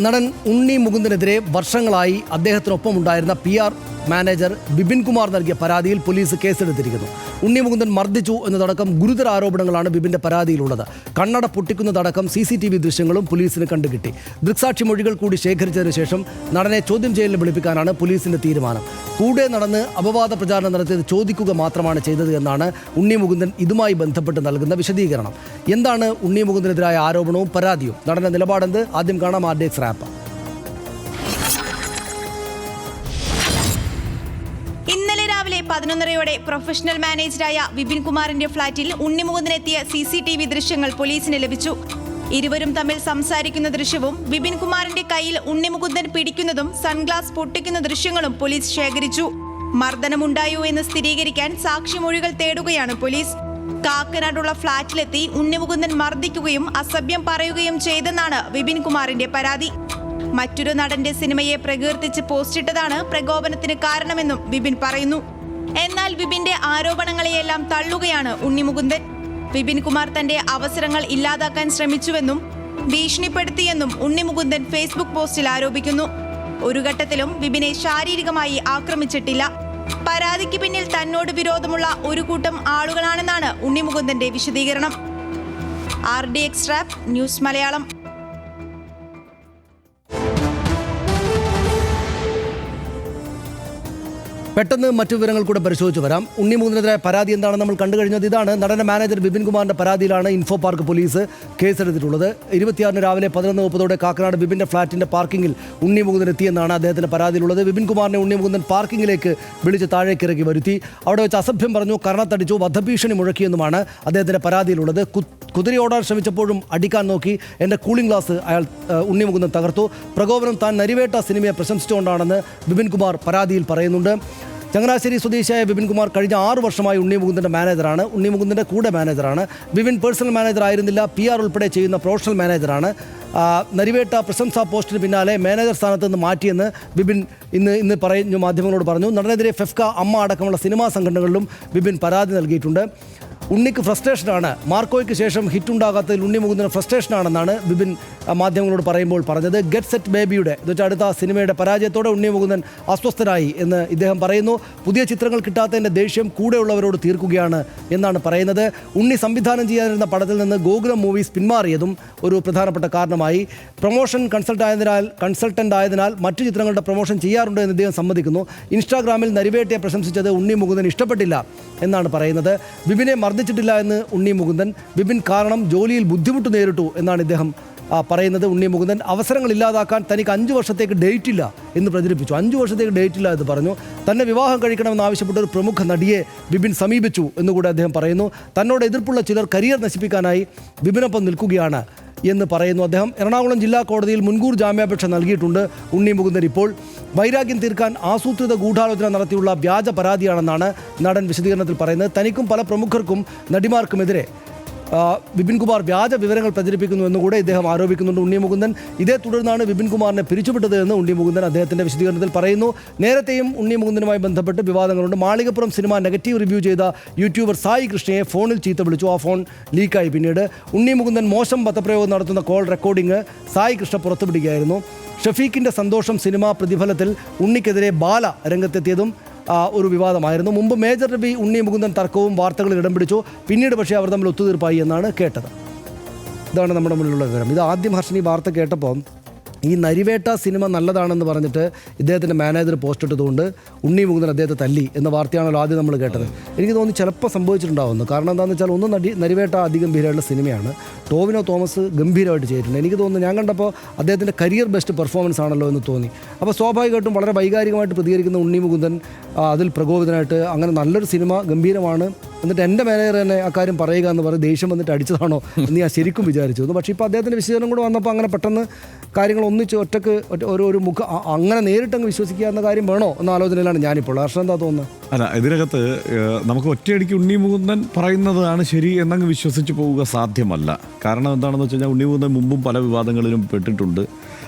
നടൻ ഉണ്ണി മുകുന്ദനെതിരെ വർഷങ്ങളായി അദ്ദേഹത്തിനൊപ്പം ഉണ്ടായിരുന്ന PR മാനേജർ ബിപിൻ കുമാർ നൽകിയ പരാതിയിൽ പോലീസ് കേസെടുത്തിരിക്കുന്നു. ഉണ്ണി മുകുന്ദൻ മർദ്ദിച്ചു എന്നതടക്കം ഗുരുതര ആരോപണങ്ങളാണ് ബിപിന്റെ പരാതിയിലുള്ളത്. കണ്ണട പൊട്ടിക്കുന്നതടക്കം CCTV ദൃശ്യങ്ങളും പോലീസിന് കണ്ടുകിട്ടി. ദൃക്സാക്ഷി മൊഴികൾ കൂടി ശേഖരിച്ചതിന് ശേഷം നടനെ ചോദ്യം ചെയ്യലിന് വിളിപ്പിക്കാനാണ് പോലീസിന്റെ തീരുമാനം. കൂടെ നടന്ന് അപവാദ പ്രചാരണം നടത്തിയത് ചോദിക്കുക മാത്രമാണ് ചെയ്തത് എന്നാണ് ഉണ്ണി മുകുന്ദൻ ഇതുമായി ബന്ധപ്പെട്ട് നൽകുന്ന വിശദീകരണം. എന്താണ് ഉണ്ണി മുകുന്ദനെതിരായ ആരോപണവും പരാതിയും? നടന്റെ നിലപാടെന്ത്? ആദ്യം കാണാം RDX റാപ്പ്. ഇന്നലെ രാവിലെ 11:30 പ്രൊഫഷണൽ മാനേജറായ ബിപിൻ കുമാറിന്റെ ഫ്ളാറ്റിൽ ഉണ്ണി മുകുന്ദനെത്തിയ CCTV ദൃശ്യങ്ങൾ പോലീസിന് ലഭിച്ചു. ഇരുവരും തമ്മിൽ സംസാരിക്കുന്ന ദൃശ്യവും ബിപിൻ കുമാറിന്റെ കയ്യിൽ ഉണ്ണി മുകുന്ദൻ പിടിക്കുന്നതും സൺഗ്ലാസ് പൊട്ടിക്കുന്ന ദൃശ്യങ്ങളും പോലീസ് ശേഖരിച്ചു. മർദ്ദനമുണ്ടായോ എന്ന് സ്ഥിരീകരിക്കാൻ സാക്ഷിമൊഴികൾ തേടുകയാണ് പോലീസ്. കാക്കനാടുള്ള ഫ്ളാറ്റിലെത്തി ഉണ്ണി മുകുന്ദൻ മർദ്ദിക്കുകയും അസഭ്യം പറയുകയും ചെയ്തെന്നാണ് ബിപിൻ കുമാറിന്റെ പരാതി. മറ്റൊരു നടന്റെ സിനിമയെ പ്രകീർത്തിച്ച് പോസ്റ്റിട്ടതാണ് പ്രകോപനത്തിന് കാരണമെന്നും ബിപിൻ പറയുന്നു. എന്നാൽ ബിപിന്റെ ആരോപണങ്ങളെയെല്ലാം തള്ളുകയാണ് ഉണ്ണി മുകുന്ദൻ. ബിപിൻ കുമാർ തന്റെ അവസരങ്ങൾ ഇല്ലാതാക്കാൻ ശ്രമിച്ചുവെന്നും ഭീഷണിപ്പെടുത്തിയെന്നും ഉണ്ണി മുകുന്ദൻ ഫേസ്ബുക്ക് പോസ്റ്റിൽ ആരോപിക്കുന്നു. ഒരു ഘട്ടത്തിലും ബിപിനെ ശാരീരികമായി ആക്രമിച്ചിട്ടില്ല. പരാതിക്ക് പിന്നിൽ തന്നോട് വിരോധമുള്ള ഒരു കൂട്ടം ആളുകളാണെന്നാണ് ഉണ്ണി മുകുന്ദന്റെ വിശദീകരണം. RDX rap news Malayalam. പെട്ടെന്ന് മറ്റു വിവരങ്ങൾ കൂടെ പരിശോധിച്ച് വരാം. ഉണ്ണി മുകുന്ദനെതിരായ പരാതി എന്താണെന്ന് നമ്മൾ കണ്ടു കഴിഞ്ഞത് ഇതാണ്. നടന്റെ മാനേജർ ബിപിൻ കുമാറിന്റെ പരാതിയിലാണ് ഇൻഫോ പാർക്ക് പോലീസ് കേസെടുത്തിട്ടുള്ളത്. 26 രാവിലെ 11:30 കാക്കനാട് ബിപിന്റെ ഫ്ളാറ്റിന്റെ പാർക്കിങ്ങിൽ ഉണ്ണി മുകുന്ദൻ എത്തിയെന്നാണ് അദ്ദേഹത്തിന്റെ പരാതിയിലുള്ളത്. ബിപിൻ കുമാറിനെ ഉണ്ണി മുകുന്ദൻ പാർക്കിങ്ങിലേക്ക് വിളിച്ച് താഴേക്ക് ഇറക്കി വരുത്തി. അവിടെ വെച്ച് അസഭ്യം പറഞ്ഞു, കർണത്തടിച്ചു, വധഭീഷണി മുഴക്കിയെന്നുമാണ് അദ്ദേഹത്തിന്റെ പരാതിയിലുള്ളത്. കുതിരയോടാൻ ശ്രമിച്ചപ്പോഴും അടിക്കാൻ നോക്കി. എൻ്റെ കൂളിംഗ് ഗ്ലാസ് ഉണ്ണി മുകുന്ദൻ തകർത്തു. പ്രകോപനം താൻ നരിവേട്ട സിനിമയെ പ്രശംസിച്ചുകൊണ്ടാണെന്ന് ബിപിൻ കുമാർ പരാതിയിൽ പറയുന്നുണ്ട്. ചങ്ങനാശ്ശേരി സ്വദേശിയായ ബിപിൻ കുമാർ കഴിഞ്ഞ 6 വർഷമായി ഉണ്ണി മുകുന്ദൻ്റെ മാനേജറാണ്. ഉണ്ണി മുകുന്ദൻ്റെ കൂടെ മാനേജറാണ്. ബിപിൻ പേഴ്സണൽ മാനേജർ ആയിരുന്നില്ല, PR ഉൾപ്പെടെ ചെയ്യുന്ന പ്രൊഫഷണൽ മാനേജറാണ്. നരിവേട്ട പ്രശംസാ പോസ്റ്റിന് പിന്നാലെ മാനേജർ സ്ഥാനത്ത് നിന്ന് മാറ്റിയെന്ന് ബിപിൻ ഇന്ന് മാധ്യമങ്ങളോട് പറഞ്ഞു. നടനെതിരെ ഫെഫ്ക, അമ്മ അടക്കമുള്ള സിനിമാ സംഘടനകളിലും ബിപിൻ പരാതി നൽകിയിട്ടുണ്ട്. ഉണ്ണിക്ക് ഫ്രസ്ട്രേഷനാണ്, മാർക്കോയ്ക്ക് ശേഷം ഹിറ്റുണ്ടാകാത്തതിൽ ഉണ്ണി മുകുന്ദന് ഫ്രസ്ട്രേഷനാണെന്നാണ് ബിപിൻ മാധ്യമങ്ങളോട് പറയുമ്പോൾ പറഞ്ഞത്. ഗെറ്റ് സെറ്റ് ബേബിയുടെ അടുത്ത സിനിമയുടെ പരാജയത്തോടെ ഉണ്ണി മുകുന്ദൻ അസ്വസ്ഥനായി എന്ന് ഇദ്ദേഹം പറയുന്നു. പുതിയ ചിത്രങ്ങൾ കിട്ടാത്തതിൻ്റെ ദേഷ്യം കൂടെയുള്ളവരോട് തീർക്കുകയാണ് എന്നാണ് പറയുന്നത്. ഉണ്ണി സംവിധാനം ചെയ്യാനിരുന്ന പടത്തിൽ നിന്ന് ഗോകുലം മൂവീസ് പിന്മാറിയതും ഒരു പ്രധാനപ്പെട്ട കാരണമായി. പ്രൊമോഷൻ കൺസൾട്ടൻ്റ് ആയതിനാൽ മറ്റു ചിത്രങ്ങളുടെ പ്രൊമോഷൻ ചെയ്യാറുണ്ട് എന്ന് ഇദ്ദേഹം സമ്മതിക്കുന്നു. ഇൻസ്റ്റാഗ്രാമിൽ നരിവേട്ടയെ പ്രശംസിച്ചത് ഉണ്ണി മുകുന്ദൻ ഇഷ്ടപ്പെട്ടില്ല എന്നാണ് പറയുന്നത്. ബിപിനെ മർദ്ദിച്ചിട്ടില്ല എന്ന് ഉണ്ണി മുകുന്ദൻ. ബിപിൻ കാരണം ജോലിയിൽ ബുദ്ധിമുട്ട് നേരിട്ടു എന്നാണ് ഇദ്ദേഹം പറയുന്നത്. ഉണ്ണി മുകുന്ദൻ അവസരങ്ങൾ ഇല്ലാതാക്കാൻ തനിക്ക് 5 വർഷത്തേക്ക് ഡേറ്റ് ഇല്ല എന്ന് പ്രചരിപ്പിച്ചു. 5 വർഷത്തേക്ക് ഡേറ്റ് ഇല്ല എന്ന് പറഞ്ഞു. തന്നെ വിവാഹം കഴിക്കണമെന്ന് ആവശ്യപ്പെട്ട ഒരു പ്രമുഖ നടിയെ ബിപിൻ സമീപിച്ചു എന്നുകൂടെ അദ്ദേഹം പറയുന്നു. തന്നോട് എതിർപ്പുള്ള ചിലർ കരിയർ നശിപ്പിക്കാനായി ബിപിനൊപ്പം നിൽക്കുകയാണ് എന്ന് പറയുന്നു അദ്ദേഹം. എറണാകുളം ജില്ലാ കോടതിയിൽ മുൻകൂർ ജാമ്യാപേക്ഷ നൽകിയിട്ടുണ്ട് ഉണ്ണി മുകുന്ദൻ. ഇപ്പോൾ വൈരാഗ്യം തീർക്കാൻ ആസൂത്രിത ഗൂഢാലോചന നടത്തിയുള്ള വ്യാജ പരാതിയാണെന്നാണ് നടൻ വിശദീകരണത്തിൽ പറയുന്നത്. തനിക്കും പല പ്രമുഖർക്കും നടിമാർക്കുമെതിരെ ബിപിൻ കുമാർ വ്യാജ വിവരങ്ങൾ പ്രചരിപ്പിക്കുന്നു എന്നുകൂടെ ഇദ്ദേഹം ആരോപിക്കുന്നുണ്ട് ഉണ്ണി മുകുന്ദൻ. ഇതേ തുടർന്നാണ് ബിപിൻ കുമാറിനെ പിരിച്ചുവിട്ടത് എന്ന് ഉണ്ണി മുകുന്ദൻ അദ്ദേഹത്തിൻ്റെ വിശദീകരണത്തിൽ പറയുന്നു. നേരത്തെയും ഉണ്ണി മുകുന്ദനുമായി ബന്ധപ്പെട്ട് വിവാദങ്ങളുണ്ട്. മാളികപ്പുറം സിനിമ നെഗറ്റീവ് റിവ്യൂ ചെയ്ത യൂട്യൂബർ സായി കൃഷ്ണയെ ഫോണിൽ ചീത്ത വിളിച്ചു. ആ ഫോൺ ലീക്കായി. പിന്നീട് ഉണ്ണി മുകുന്ദൻ മോശം പദപ്രയോഗം നടത്തുന്ന കോൾ റെക്കോർഡിംഗ് സായി കൃഷ്ണ പുറത്തുവിടുകയായിരുന്നു. ഷഫീഖിൻ്റെ സന്തോഷം സിനിമ പ്രതിഫലത്തിൽ ഉണ്ണിക്കെതിരെ ബാല രംഗത്തെത്തിയതും ഒരു വിവാദമായിരുന്നു. മുമ്പ് മേജർ രവി ഉണ്ണി മുകുന്ദൻ തർക്കവും വാർത്തകളിൽ ഇടം പിടിച്ചു. പിന്നീട് പക്ഷേ അവർ തമ്മിൽ ഒത്തുതീർപ്പായി എന്നാണ് കേട്ടത്. ഇതാണ് നമ്മുടെ മുന്നിലുള്ള വിവരം. ഇത് ആദ്യം ഹർഷനി വാർത്ത കേട്ടപ്പോൾ ഈ നരിവേട്ട സിനിമ നല്ലതാണെന്ന് പറഞ്ഞിട്ട് ഇദ്ദേഹത്തിൻ്റെ മാനേജർ പോസ്റ്റ് ഇട്ടതുകൊണ്ട് ഉണ്ണി മുകുന്ദൻ അദ്ദേഹത്തെ തല്ലി എന്ന വാർത്തയാണല്ലോ ആദ്യം നമ്മൾ കേട്ടത്. എനിക്ക് തോന്നി ചിലപ്പോൾ സംഭവിച്ചിട്ടുണ്ടാവുന്നു. കാരണം എന്താണെന്ന് വെച്ചാൽ ഒന്ന് നരിവേട്ട അതിഗംഭീരമായിട്ടുള്ള സിനിമയാണ്. ടോവിനോ തോമസ് ഗംഭീരമായിട്ട് ചെയ്തിട്ടുണ്ട്. എനിക്ക് തോന്നുന്നു, ഞാൻ കണ്ടപ്പോൾ അദ്ദേഹത്തിൻ്റെ കരിയർ ബെസ്റ്റ് പെർഫോമൻസ് ആണല്ലോ എന്ന് തോന്നി. അപ്പോൾ സ്വാഭാവികമായിട്ടും വളരെ വൈകാരികമായിട്ട് പ്രതികരിക്കുന്ന ഉണ്ണി മുകുന്ദൻ അതിൽ പ്രകോപിതനായിട്ട് അങ്ങനെ നല്ലൊരു സിനിമ ഗംഭീരമാണ് എന്നിട്ട് എൻ്റെ മാനേജർ തന്നെ അക്കാര്യം പറയുക എന്ന് പറഞ്ഞ് ദേഷ്യം വന്നിട്ട് അടിച്ചതാണോ എന്ന് ഞാൻ ശരിക്കും വിചാരിച്ചു. പക്ഷേ ഇപ്പോൾ അദ്ദേഹത്തിൻ്റെ വിശദീകരണം കൂടെ വന്നപ്പോൾ അങ്ങനെ പെട്ടെന്ന് കാര്യങ്ങൾ ഒന്നിച്ച് ഒറ്റക്ക് ഒരു മുഖം അങ്ങനെ നേരിട്ടങ്ങ് വിശ്വസിക്കുക എന്ന കാര്യം വേണോ എന്ന ആലോചനയിലാണ് ഞാനിപ്പോൾ. ഹർഷൻ എന്താ തോന്നുന്നത്? അല്ല, ഇതിനകത്ത് നമുക്ക് ഒറ്റയടിക്ക് ഉണ്ണി മുകുന്ദൻ പറയുന്നതാണ് ശരി എന്നങ്ങ് വിശ്വസിച്ച് പോവുക സാധ്യമല്ല. കാരണം എന്താണെന്ന് വെച്ച് കഴിഞ്ഞാൽ ഉണ്ണി മുകുന്ദൻ മുമ്പും പല വിവാദങ്ങളിലും പെട്ടിട്ടുണ്ട്.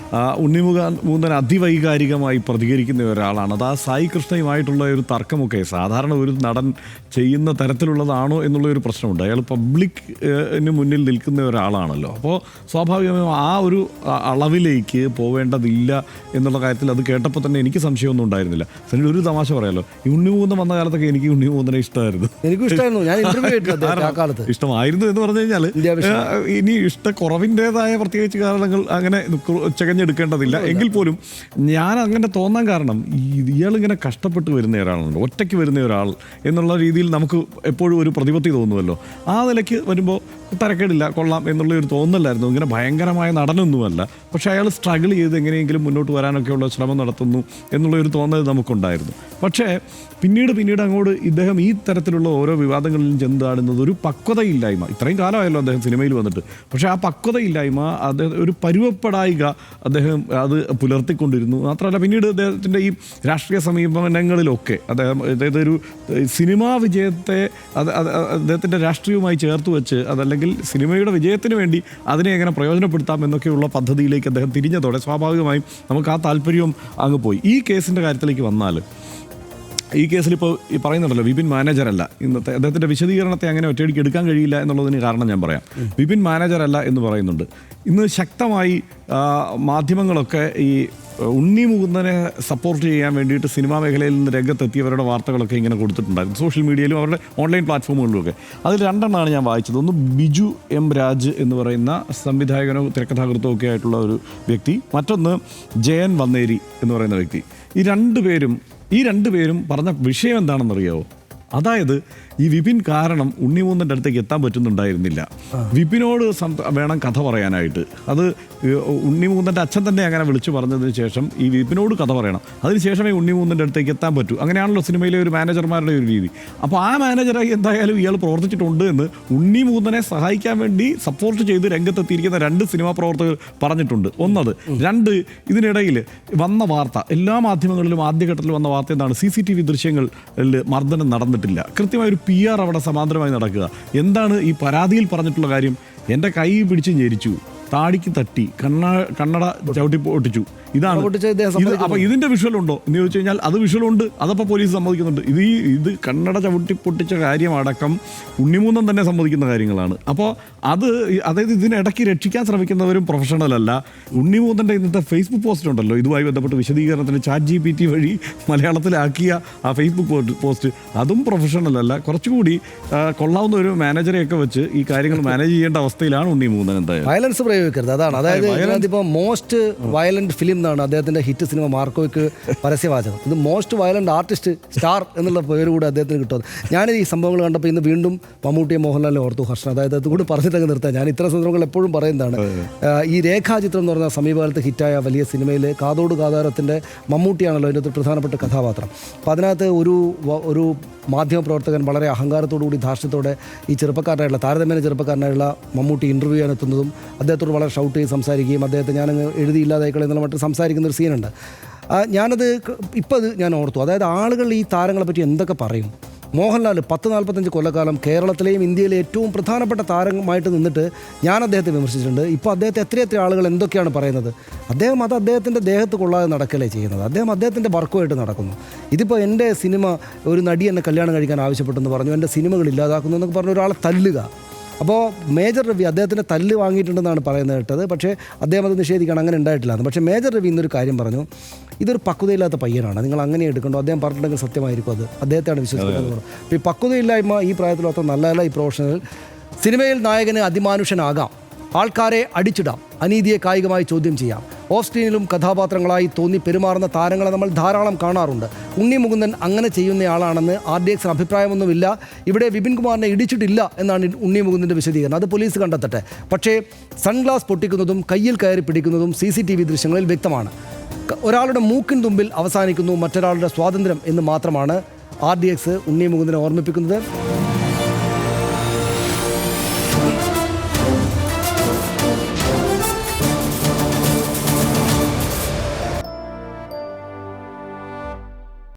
ഉണ്ണിമുകുന്ദൻ അതിവൈകാരികമായി പ്രതികരിക്കുന്ന ഒരാളാണ്. അത് ആ സായി കൃഷ്ണയുമായിട്ടുള്ള ഒരു തർക്കമൊക്കെ സാധാരണ ഒരു നടൻ ചെയ്യുന്ന തരത്തിലുള്ളതാണോ എന്നുള്ള ഒരു പ്രശ്നമുണ്ട്. അയാൾ പബ്ലിക്കിന് മുന്നിൽ നിൽക്കുന്ന ഒരാളാണല്ലോ. അപ്പോൾ സ്വാഭാവികമായും ആ ഒരു അളവിലേക്ക് പോവേണ്ടതില്ല എന്നുള്ള കാര്യത്തിൽ അത് കേട്ടപ്പോൾ തന്നെ എനിക്ക് സംശയമൊന്നും ഉണ്ടായിരുന്നില്ല. സനിൽ ഒരു തമാശ പറയാലോ, ഈ ഉണ്ണിമുകുന്ദൻ വന്ന കാലത്തൊക്കെ എനിക്ക് ഉണ്ണിമുകുന്ദനെ ഇഷ്ടമായിരുന്നു. എനിക്കും ഇഷ്ടമായിരുന്നു. ഞാൻ ഇന്റർവ്യൂ ഇഷ്ടമായിരുന്നു എന്ന് പറഞ്ഞു കഴിഞ്ഞാൽ ഇനി ഇഷ്ടക്കുറവിൻ്റെതായ പ്രത്യേകിച്ച് കാരണങ്ങൾ അങ്ങനെ ചകഞ്ഞെടുക്കേണ്ടതില്ല. എങ്കിൽ പോലും ഞാൻ അങ്ങനെ തോന്നാൻ കാരണം ഇയാളിങ്ങനെ കഷ്ടപ്പെട്ട് വരുന്ന ഒരാളാണ്, ഒറ്റയ്ക്ക് വരുന്ന ഒരാൾ എന്നുള്ള രീതിയിൽ നമുക്ക് എപ്പോഴും ഒരു പ്രതിപത്തി തോന്നുമല്ലോ. ആ നിലയ്ക്ക് വരുമ്പോൾ തരക്കേടില്ല, കൊള്ളാം എന്നുള്ള ഒരു തോന്നലായിരുന്നു. ഇങ്ങനെ ഭയങ്കരമായ നടനൊന്നുമല്ല, പക്ഷേ അയാൾ സ്ട്രഗിൾ ചെയ്ത് എങ്ങനെയെങ്കിലും മുന്നോട്ട് വരാനൊക്കെയുള്ള ശ്രമം നടത്തുന്നു എന്നുള്ള ഒരു തോന്നൽ നമുക്കുണ്ടായിരുന്നു. പക്ഷേ പിന്നീട് അങ്ങോട്ട് ഇദ്ദേഹം ഈ തരത്തിലുള്ള ഓരോ വിവാദങ്ങളിലും ചെന്നാടുന്നത് ഒരു പക്വതയില്ലായ്മ. ഇത്രയും കാലമായല്ലോ അദ്ദേഹം സിനിമയിൽ വന്നിട്ട്, പക്ഷേ ആ പക്വതയില്ലായ്മ, അദ്ദേഹം ഒരു പരുവപ്പെടായിക അദ്ദേഹം അത് പുലർത്തിക്കൊണ്ടിരുന്നു. മാത്രമല്ല പിന്നീട് അദ്ദേഹത്തിൻ്റെ ഈ രാഷ്ട്രീയ സമീപനങ്ങളിലൊക്കെ അതായത് ഒരു സിനിമാ വിജയത്തെ അദ്ദേഹത്തിൻ്റെ രാഷ്ട്രീയവുമായി ചേർത്ത് വെച്ച് അതല്ലെങ്കിൽ സിനിമയുടെ വിജയത്തിന് വേണ്ടി അതിനെ എങ്ങനെ പ്രയോജനപ്പെടുത്താം എന്നൊക്കെയുള്ള പദ്ധതിയിലേക്ക് അദ്ദേഹം തിരിഞ്ഞതോടെ സ്വാഭാവികമായും നമുക്ക് ആ താല്പര്യവും അങ്ങ് പോയി. ഈ കേസിൻ്റെ കാര്യത്തിലേക്ക് വന്നാൽ, ഈ കേസിൽ ഇപ്പോൾ ഈ പറയുന്നുണ്ടല്ലോ വിപിൻ മാനേജറല്ല, ഇന്നത്തെ അദ്ദേഹത്തിൻ്റെ വിശദീകരണത്തെ അങ്ങനെ ഒറ്റയടിക്ക് എടുക്കാൻ കഴിയില്ല എന്നുള്ളതിന് കാരണം ഞാൻ പറയാം. വിപിൻ മാനേജറല്ല എന്ന് പറയുന്നുണ്ട്. ഇന്ന് ശക്തമായി മാധ്യമങ്ങളൊക്കെ ഈ ഉണ്ണിമുകുന്ദനെ സപ്പോർട്ട് ചെയ്യാൻ വേണ്ടിയിട്ട് സിനിമാ മേഖലയിൽ നിന്ന് രംഗത്തെത്തിയവരുടെ വാർത്തകളൊക്കെ ഇങ്ങനെ കൊടുത്തിട്ടുണ്ടായിരുന്നു, സോഷ്യൽ മീഡിയയിലും അവരുടെ ഓൺലൈൻ പ്ലാറ്റ്ഫോമുകളിലുമൊക്കെ. അതിൽ രണ്ടെണ്ണമാണ് ഞാൻ വായിച്ചത്. ഒന്ന് ബിജു എം രാജ് എന്ന് പറയുന്ന സംവിധായകനോ തിരക്കഥാകൃത്തോ ഒക്കെ ആയിട്ടുള്ള ഒരു വ്യക്തി, മറ്റൊന്ന് ജയൻ വന്നേരി എന്ന് പറയുന്ന വ്യക്തി. ഈ രണ്ടുപേരും പറഞ്ഞ വിഷയം എന്താണെന്നറിയാവോ? അതായത് ഈ വിപിൻ കാരണം ഉണ്ണിമുകുന്ദൻ്റെ അടുത്തേക്ക് എത്താൻ പറ്റുന്നുണ്ടായിരുന്നില്ല. വിപിനോട് വേണം കഥ പറയാനായിട്ട്. അത് ഉണ്ണിമുകുന്ദൻ്റെ അച്ഛൻ തന്നെ അങ്ങനെ വിളിച്ചു പറഞ്ഞതിന് ശേഷം ഈ വിപിനോട് കഥ പറയണം, അതിനുശേഷമേ ഉണ്ണിമുകുന്ദൻ്റെ അടുത്തേക്ക് എത്താൻ പറ്റൂ. അങ്ങനെയാണല്ലോ സിനിമയിലെ ഒരു മാനേജർമാരുടെ ഒരു രീതി. അപ്പോൾ ആ മാനേജറായി എന്തായാലും ഇയാൾ പ്രവർത്തിച്ചിട്ടുണ്ട് എന്ന് ഉണ്ണിമുകുന്ദനെ സഹായിക്കാൻ വേണ്ടി സപ്പോർട്ട് ചെയ്ത് രംഗത്തെത്തിയിരിക്കുന്ന രണ്ട് സിനിമാ പ്രവർത്തകർ പറഞ്ഞിട്ടുണ്ട്. ഒന്നത്. രണ്ട്, ഇതിനിടയിൽ വന്ന വാർത്ത, എല്ലാ മാധ്യമങ്ങളിലും ആദ്യഘട്ടത്തിൽ വന്ന വാർത്ത എന്താണ്? CCTV ദൃശ്യങ്ങളിൽ മർദ്ദനം നടന്നിട്ടില്ല. കൃത്യമായൊരു PR അവിടെ സമാന്തരമായി നടക്കുക. എന്താണ് ഈ പരാതിയിൽ പറഞ്ഞിട്ടുള്ള കാര്യം? എൻ്റെ കൈ പിടിച്ച് ഞെരിച്ചു, താടിക്ക് തട്ടി, കണ്ണട ചവിട്ടി പൊട്ടിച്ചു, ഇതാണ്. അപ്പോൾ ഇതിൻ്റെ വിഷ്വൽ ഉണ്ടോ എന്ന് ചോദിച്ചു കഴിഞ്ഞാൽ അത് വിഷ്വലുണ്ട്, അതപ്പോൾ പോലീസ് സമ്മതിക്കുന്നുണ്ട്. ഇത് കണ്ണട ചവിട്ടി പൊട്ടിച്ച കാര്യമടക്കം ഉണ്ണിമുകുന്ദൻ തന്നെ സമ്മതിക്കുന്ന കാര്യങ്ങളാണ്. അപ്പോൾ അതായത് ഇതിനിടയ്ക്ക് രക്ഷിക്കാൻ ശ്രമിക്കുന്നവരും പ്രൊഫഷണൽ അല്ല. ഉണ്ണിമുകുന്ദൻ്റെ ഇന്നത്തെ ഫേസ്ബുക്ക് പോസ്റ്റ് ഉണ്ടല്ലോ, ഇതുമായി ബന്ധപ്പെട്ട് വിശദീകരണത്തിന് ChatGPT വഴി മലയാളത്തിലാക്കിയ ആ ഫേസ്ബുക്ക് പോസ്റ്റ്, അതും പ്രൊഫഷണൽ അല്ല. കുറച്ചുകൂടി കൊള്ളാവുന്ന ഒരു മാനേജറെയൊക്കെ വെച്ച് ഈ കാര്യങ്ങൾ മാനേജ് ചെയ്യേണ്ട അവസ്ഥയിലാണ് ഉണ്ണിമുകുന്ദൻ. എന്തായാലും വയലൻസ് പ്രയോഗിക്കരുത്, അതാണ്. അതായത് ഇപ്പോൾ മോസ്റ്റ് വയലന്റ് ഫിലിം എന്നാണ് അദ്ദേഹത്തിൻ്റെ ഹിറ്റ് സിനിമ മാർക്കോയ്ക്ക് പരസ്യവാചകം. ഇത് മോസ്റ്റ് വയലന്റ് ആർട്ടിസ്റ്റ് സ്റ്റാർ എന്നുള്ള പേര് കൂടി അദ്ദേഹത്തിന് കിട്ടുന്നത്. ഞാൻ ഈ സംഭവങ്ങൾ കണ്ടപ്പോൾ ഇന്ന് വീണ്ടും മമ്മൂട്ടിയെ മോഹൻലാലിനെ ഓർത്തു ഹർഷൻ. അതായത് അതുകൂടി പറഞ്ഞിട്ടങ്ങ് നിർത്താൻ ഞാൻ ഇത്തരം സന്ദർഭങ്ങൾ എപ്പോഴും പറയുന്നതാണ്. ഈ രേഖാചിത്രം എന്ന് പറഞ്ഞ സമീപകാലത്ത് ഹിറ്റായ വലിയ സിനിമയിൽ കാതോട് കാതാരത്തിൻ്റെ മമ്മൂട്ടിയാണല്ലോ അതിൻ്റെ പ്രധാനപ്പെട്ട കഥാപാത്രം. അപ്പോൾ അതിനകത്ത് ഒരു മാധ്യമപ്രവർത്തകൻ വളരെ അഹങ്കാരത്തോടുകൂടി ധാർഷ്ട്യത്തോടെ ഈ ചെറുപ്പക്കാരനായുള്ള താരതമ്യേന ചെറുപ്പക്കാരനായുള്ള മമ്മൂട്ടി ഇൻ്റർവ്യൂ ചെയ്യാനെത്തുന്നതും അദ്ദേഹത്തോട് വളരെ ഷൗട്ട് ചെയ്ത് സംസാരിക്കുകയും അദ്ദേഹത്തെ ഞാനങ്ങ് എഴുതിയില്ലാതായിക്കളെ എന്നുള്ള മറ്റും സംസാരിക്കുന്ന ഒരു സീനുണ്ട്. ഇപ്പോൾ ഞാൻ ഓർത്തു. അതായത് ആളുകൾ ഈ താരങ്ങളെ പറ്റി എന്തൊക്കെ പറയും. മോഹൻലാൽ 10-45 കൊല്ലക്കാലം കേരളത്തിലെയും ഇന്ത്യയിലെ ഏറ്റവും പ്രധാനപ്പെട്ട താരമായിട്ട് നിന്നിട്ട് ഞാൻ അദ്ദേഹത്തെ വിമർശിച്ചിട്ടുണ്ട്. ഇപ്പോൾ അദ്ദേഹത്തെ എത്രയെത്ര ആളുകൾ എന്തൊക്കെയാണ് പറയുന്നത്. അദ്ദേഹത്തിൻ്റെ ദേഹത്ത് കൊള്ളാതെ നടക്കലേ ചെയ്യുന്നത്. അദ്ദേഹത്തിൻ്റെ വർക്കുമായിട്ട് നടക്കുന്നു. ഇതിപ്പോൾ എൻ്റെ സിനിമ ഒരു നടി എന്നെ കല്യാണം കഴിക്കാൻ ആവശ്യപ്പെട്ടെന്ന് പറഞ്ഞു, എൻ്റെ സിനിമകൾ ഇല്ലാതാക്കുന്നു എന്നൊക്കെ പറഞ്ഞ ഒരാളെ തല്ലുക. അപ്പോൾ മേജർ രവി അദ്ദേഹത്തിൻ്റെ തല്ല് വാങ്ങിയിട്ടുണ്ടെന്നാണ് പറയുന്നത് കേട്ടത്. പക്ഷേ അദ്ദേഹം അത് നിഷേധിക്കണം, അങ്ങനെ ഉണ്ടായിട്ടില്ല. പക്ഷേ മേജർ രവി ഇന്നൊരു കാര്യം പറഞ്ഞു, ഇതൊരു പക്വതയില്ലാത്ത പയ്യനാണ്, നിങ്ങൾ അങ്ങനെ എടുക്കണ്ടോ, അദ്ദേഹം പറഞ്ഞിട്ടുണ്ടെങ്കിൽ സത്യമായിരിക്കും, അത് അദ്ദേഹത്തെയാണ് വിശ്വസിക്കുന്നത്. അപ്പോൾ ഈ പക്വതയില്ലായ്മ ഈ പ്രായത്തിൽ അത്ര നല്ലതല്ല. ഈ പ്രൊഫഷണൽ സിനിമയിൽ നായകന് അതിമാനുഷനാകാം, ആൾക്കാരെ അടിച്ചിടാം, അനീതിയെ കായികമായി ചോദ്യം ചെയ്യാം. ഓഫ് സ്ക്രീനിലും കഥാപാത്രങ്ങളായി തോന്നി പെരുമാറുന്ന താരങ്ങളെ നമ്മൾ ധാരാളം കാണാറുണ്ട്. ഉണ്ണിമുകുന്ദൻ അങ്ങനെ ചെയ്യുന്നയാളാണെന്ന് RDX അഭിപ്രായമൊന്നുമില്ല. ഇവിടെ വിപിൻ കുമാറിനെ ഇടിച്ചിട്ടില്ല എന്നാണ് ഉണ്ണിമുകുന്ദൻ്റെ വിശദീകരണം. അത് പോലീസ് കണ്ടെത്തട്ടെ. പക്ഷേ സൺഗ്ലാസ് പൊട്ടിക്കുന്നതും കയ്യിൽ കയറി പിടിക്കുന്നതും CCTV ദൃശ്യങ്ങളിൽ വ്യക്തമാണ്. ഒരാളുടെ മൂക്കിൻ തുമ്പിൽ അവസാനിക്കുന്നു മറ്റൊരാളുടെ സ്വാതന്ത്ര്യം എന്ന് മാത്രമാണ് RDX ഉണ്ണിമുകുന്ദനെ ഓർമ്മിപ്പിക്കുന്നത്.